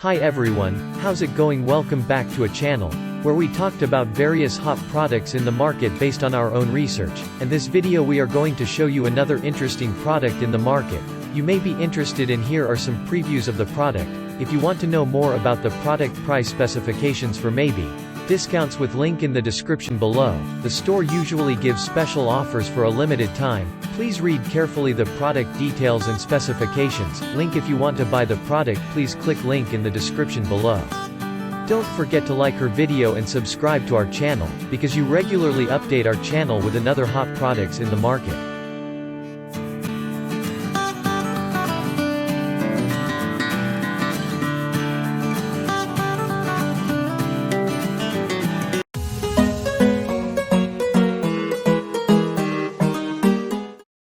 Hi everyone, how's it going? Welcome back to a channel where we talked about various hot products in the market based on our own research, and this video we are going to show you another interesting product in the market. You may be interested in. Here are some previews of the product. If you want to know more about the product, price specifications for maybe discounts, with link in the description below. The store usually gives special offers for a limited time. Please read carefully the product details and specifications. Link if you want to buy the product. Please click link in the description below. Don't forget to like our video and subscribe to our channel, because you regularly update our channel with another hot products in the market.